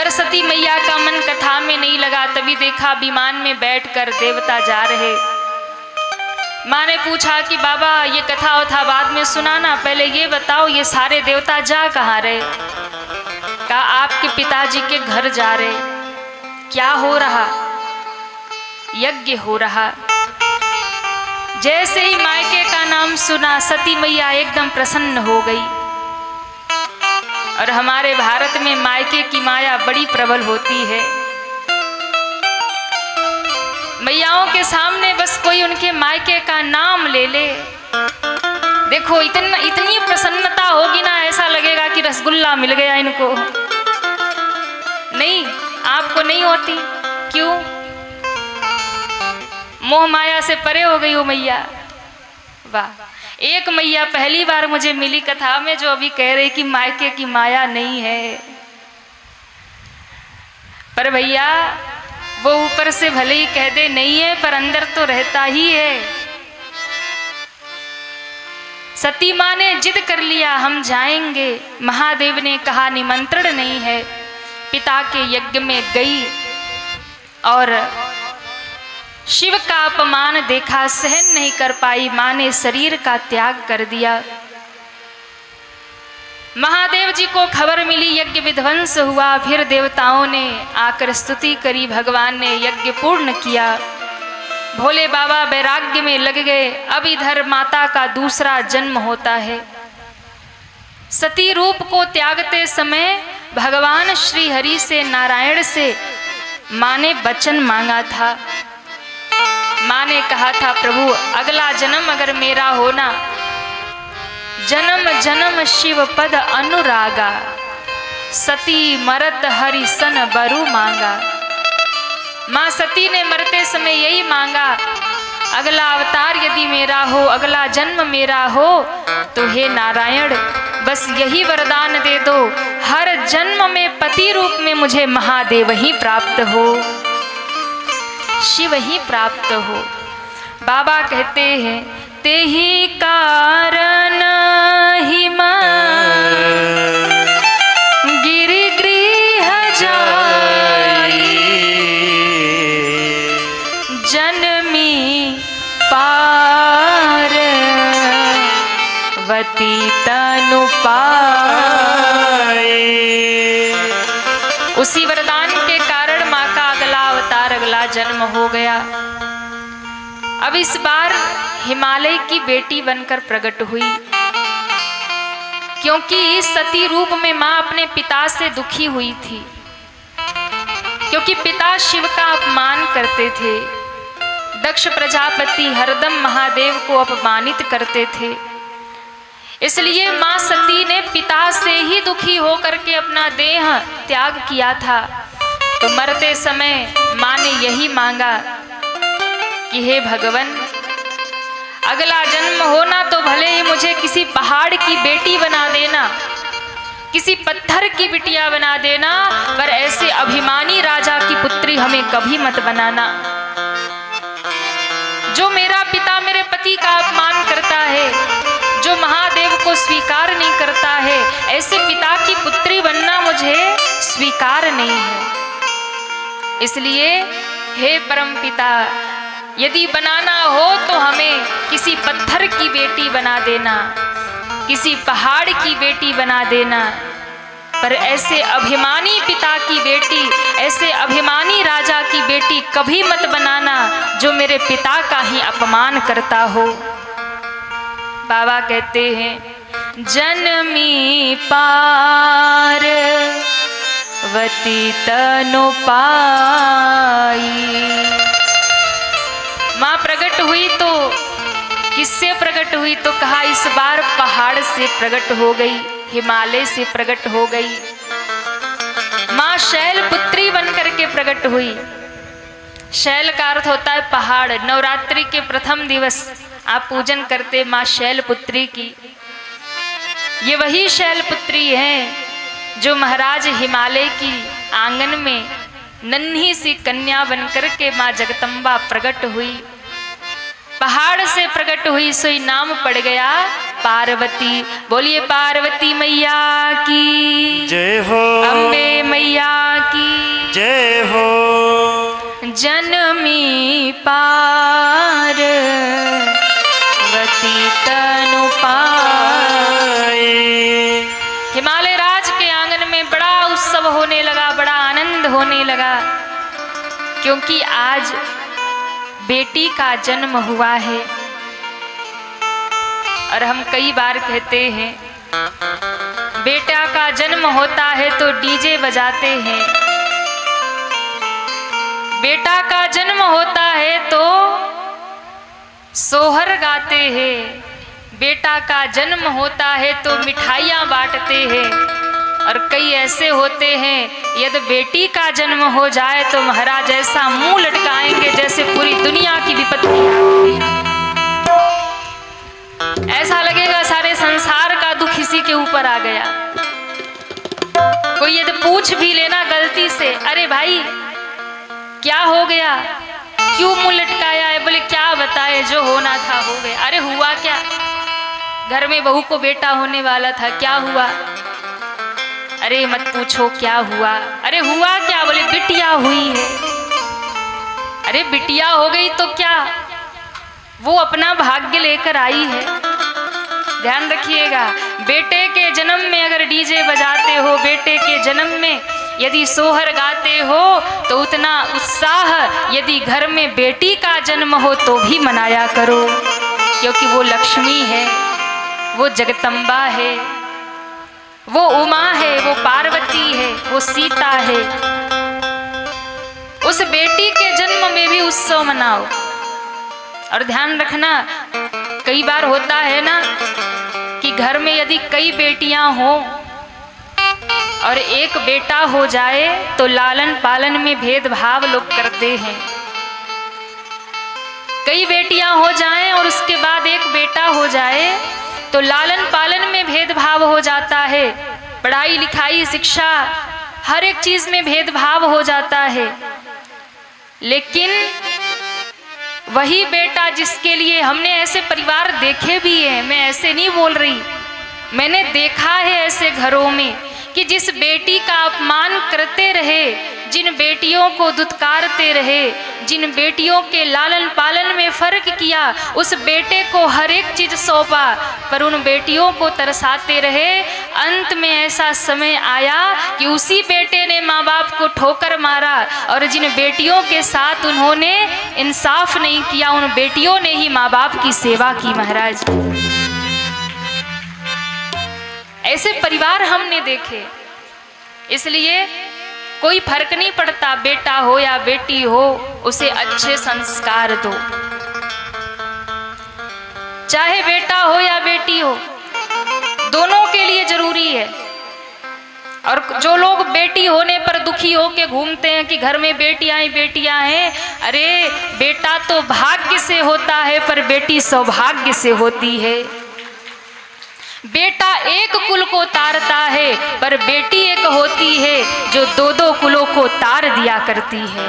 पर सती मैया का मन कथा में नहीं लगा। तभी देखा विमान में बैठकर देवता जा रहे। माँ ने पूछा कि बाबा ये कथा वथा बाद में सुनाना, पहले ये बताओ ये सारे देवता जा कहाँ रहे? कहा आपके पिताजी के घर जा रहे। क्या हो रहा? यज्ञ हो रहा। जैसे ही मायके का नाम सुना सती मैया एकदम प्रसन्न हो गई। और हमारे भारत में मायके की माया बड़ी प्रबल होती है। मैयाओं के सामने बस कोई उनके मायके का नाम ले ले, देखो इतनी प्रसन्नता होगी ना, ऐसा लगेगा कि रसगुल्ला मिल गया इनको। नहीं, आपको नहीं होती? क्यों? मोह माया से परे हो गई हो मैया। वाह, एक मैया पहली बार मुझे मिली कथा में जो अभी कह रही कि मायके की माया नहीं है। पर भैया वो ऊपर से भले ही कह दे नहीं है, पर अंदर तो रहता ही है। सती माँ ने जिद कर लिया हम जाएंगे। महादेव ने कहा निमंत्रण नहीं है। पिता के यज्ञ में गई और शिव का अपमान देखा, सहन नहीं कर पाई। माँ ने शरीर का त्याग कर दिया। महादेव जी को खबर मिली, यज्ञ विध्वंस हुआ। फिर देवताओं ने आकर स्तुति करी, भगवान ने यज्ञ पूर्ण किया। भोले बाबा वैराग्य में लग गए। अब इधर माता का दूसरा जन्म होता है। सती रूप को त्यागते समय भगवान श्री हरि से, नारायण से माँ ने वचन मांगा था। माँ ने कहा था प्रभु अगला जन्म अगर मेरा होना, जन्म जन्म शिव पद अनुरागा, सती मरत हरि सन बरु मांगा। माँ सती ने मरते समय यही मांगा, अगला अवतार यदि मेरा हो, अगला जन्म मेरा हो तो हे नारायण बस यही वरदान दे दो, हर जन्म में पति रूप में मुझे महादेव ही प्राप्त हो, शिव ही प्राप्त हो। बाबा कहते हैं ते ही कारण ही गिरि गृह जाई, जन्मी पार वती तनु पाए। उसी वरदान के कारण माँ का अगला अवतार, अगला जन्म हो गया। अब इस बार हिमालय की बेटी बनकर प्रकट हुई, क्योंकि सती रूप में माँ अपने पिता से दुखी हुई थी, क्योंकि पिता शिव का अपमान करते थे। दक्ष प्रजापति हरदम महादेव को अपमानित करते थे। इसलिए माँ सती ने पिता से ही दुखी होकर के अपना देह त्याग किया था। तो मरते समय माँ ने यही मांगा कि हे भगवान अगला जन्म होना तो भले ही मुझे किसी पहाड़ की बेटी बना देना, किसी पत्थर की बिटिया बना देना, पर ऐसे अभिमानी राजा की पुत्री हमें कभी मत बनाना। जो मेरा पिता मेरे पति का अपमान करता है, जो महादेव को स्वीकार नहीं करता है, ऐसे पिता की पुत्री बनना मुझे स्वीकार नहीं है। इसलिए हे परम पिता यदि बनाना हो तो हमें किसी पत्थर की बेटी बना देना, किसी पहाड़ की बेटी बना देना, पर ऐसे अभिमानी पिता की बेटी, ऐसे अभिमानी राजा की बेटी कभी मत बनाना जो मेरे पिता का ही अपमान करता हो। बाबा कहते हैं जन्मी पार वती तनु पाई। माँ प्रकट हुई तो किससे प्रकट हुई? तो कहा इस बार पहाड़ से प्रकट हो गई, हिमालय से प्रकट हो गई। माँ शैल पुत्री बनकर के प्रकट हुई। शैल का अर्थ होता है पहाड़। नवरात्रि के प्रथम दिवस आप पूजन करते माँ शैल पुत्री की। ये वही शैल पुत्री है जो महाराज हिमालय की आंगन में नन्ही सी कन्या बनकर के माँ जगदम्बा प्रकट हुई। पहाड़ से प्रकट हुई, सोई नाम पड़ गया पार्वती। बोलिए पार्वती मैया की जय हो, अम्बे मैया की उत्सव होने लगा, बड़ा आनंद होने लगा, क्योंकि आज बेटी का जन्म हुआ है। और हम कई बार कहते हैं बेटा का जन्म होता है तो डीजे बजाते हैं, बेटा का जन्म होता है तो सोहर गाते हैं, बेटा का जन्म होता है तो मिठाइयाँ बांटते हैं। और कई ऐसे होते हैं यदि बेटी का जन्म हो जाए तो महाराज ऐसा मुंह लटकाएंगे जैसे पूरी दुनिया की विपत्ति ऐसा लगेगा सारे संसार का दुख इसी के ऊपर आ गया। कोई यदि पूछ भी लेना गलती से, अरे भाई क्या हो गया, क्यों मुंह लटकाया है, बोले क्या बताए, जो होना था हो गया। अरे हुआ क्या, घर में बहू को बेटा होने वाला था, क्या हुआ, अरे मत पूछो क्या हुआ। अरे हुआ क्या, बोले बिटिया हुई है। अरे बिटिया हो गई तो क्या, वो अपना भाग्य लेकर आई है। ध्यान रखिएगा, बेटे के जन्म में अगर डीजे बजाते हो, बेटे के जन्म में यदि सोहर गाते हो तो उतना उत्साह यदि घर में बेटी का जन्म हो तो भी मनाया करो, क्योंकि वो लक्ष्मी है, वो जगदम्बा है, वो उमा है, वो पार्वती है, वो सीता है। उस बेटी के जन्म में भी उत्सव मनाओ। और ध्यान रखना, कई बार होता है ना कि घर में यदि कई बेटियां हो और एक बेटा हो जाए तो लालन पालन में भेदभाव लोग करते हैं। कई बेटियां हो जाएं और उसके बाद एक बेटा हो जाए तो लालन पालन में भेदभाव हो जाता है, पढ़ाई लिखाई शिक्षा हर एक चीज में भेदभाव हो जाता है। लेकिन वही बेटा जिसके लिए हमने ऐसे परिवार देखे भी हैं, मैं ऐसे नहीं बोल रही, मैंने देखा है ऐसे घरों में कि जिस बेटी का अपमान करते रहे, जिन बेटियों को दुत्कारते रहे, जिन बेटियों के लालन पालन में फर्क किया, उस बेटे को हर एक चीज सौंपा पर उन बेटियों को तरसाते रहे। अंत में ऐसा समय आया कि उसी बेटे ने माँ बाप को ठोकर मारा और जिन बेटियों के साथ उन्होंने इंसाफ नहीं किया, उन बेटियों ने ही माँ बाप की सेवा की। महाराज ऐसे परिवार हमने देखे, इसलिए कोई फर्क नहीं पड़ता, बेटा हो या बेटी हो, उसे अच्छे संस्कार दो। चाहे बेटा हो या बेटी हो, दोनों के लिए जरूरी है। और जो लोग बेटी होने पर दुखी होके घूमते हैं कि घर में बेटियां ही बेटियां हैं, अरे बेटा तो भाग्य से होता है पर बेटी सौभाग्य से होती है। बेटा एक कुल को तारता है पर बेटी एक होती है जो दो दो कुलों को तार दिया करती है,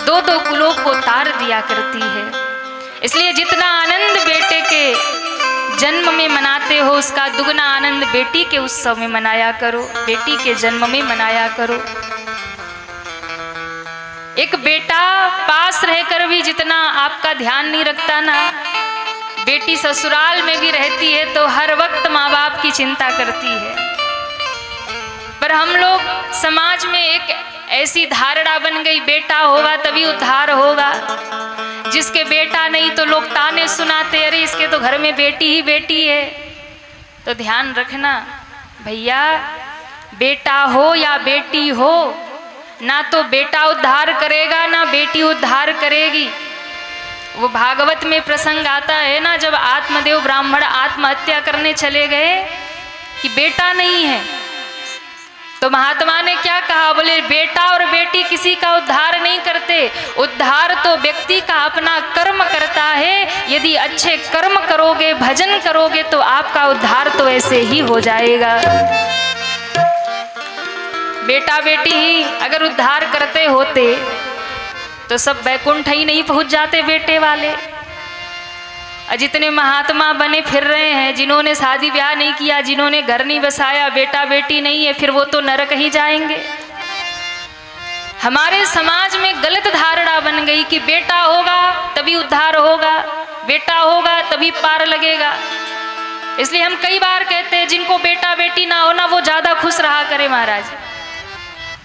दो दो कुलों को तार दिया करती है। इसलिए जितना आनंद बेटे के जन्म में मनाते हो उसका दुगना आनंद बेटी के उत्सव में मनाया करो, बेटी के जन्म में मनाया करो। एक बेटा पास रहकर भी जितना आपका ध्यान नहीं रखता ना, बेटी ससुराल में भी रहती है तो हर वक्त माँ बाप की चिंता करती है। पर हम लोग समाज में एक ऐसी धारणा बन गई, बेटा होगा तभी उद्धार होगा, जिसके बेटा नहीं तो लोग ताने सुनाते, अरे इसके तो घर में बेटी ही बेटी है। तो ध्यान रखना भैया, बेटा हो या बेटी हो, ना तो बेटा उद्धार करेगा ना बेटी उद्धार करेगी। वो भागवत में प्रसंग आता है ना, जब आत्मदेव ब्राह्मण आत्महत्या करने चले गए कि बेटा नहीं है, तो महात्मा ने क्या कहा, बोले बेटा और बेटी किसी का उद्धार नहीं करते, उद्धार तो व्यक्ति का अपना कर्म करता है। यदि अच्छे कर्म करोगे, भजन करोगे तो आपका उद्धार तो ऐसे ही हो जाएगा। बेटा बेटी ही अगर उद्धार करते होते तो सब वैकुंठ ही नहीं पहुंच जाते बेटे वाले। जितने महात्मा बने फिर रहे हैं, जिन्होंने शादी ब्याह नहीं किया, जिन्होंने घर नहीं बसाया, बेटा बेटी नहीं है, फिर वो तो नरक ही जाएंगे। हमारे समाज में गलत धारणा बन गई कि बेटा होगा तभी उद्धार होगा, बेटा होगा तभी पार लगेगा। इसलिए हम कई बार कहते हैं जिनको बेटा बेटी ना हो ना, वो ज़्यादा खुश रहा करे महाराज।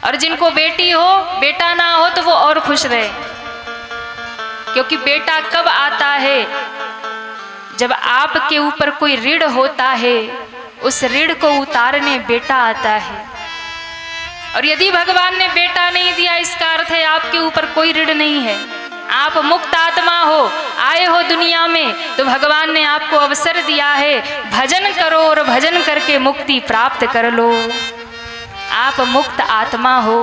और जिनको बेटी हो, बेटा ना हो तो वो और खुश रहे, क्योंकि बेटा कब आता है? जब आपके ऊपर कोई ऋण होता है, उस ऋण को उतारने बेटा आता है। और यदि भगवान ने बेटा नहीं दिया, इसका अर्थ है आपके ऊपर कोई ऋण नहीं है। आप मुक्त आत्मा हो, आए हो दुनिया में, तो भगवान ने आपको अवसर दिया है, भजन करो और भजन करके मुक्ति प्राप्त कर लो। आप मुक्त आत्मा हो।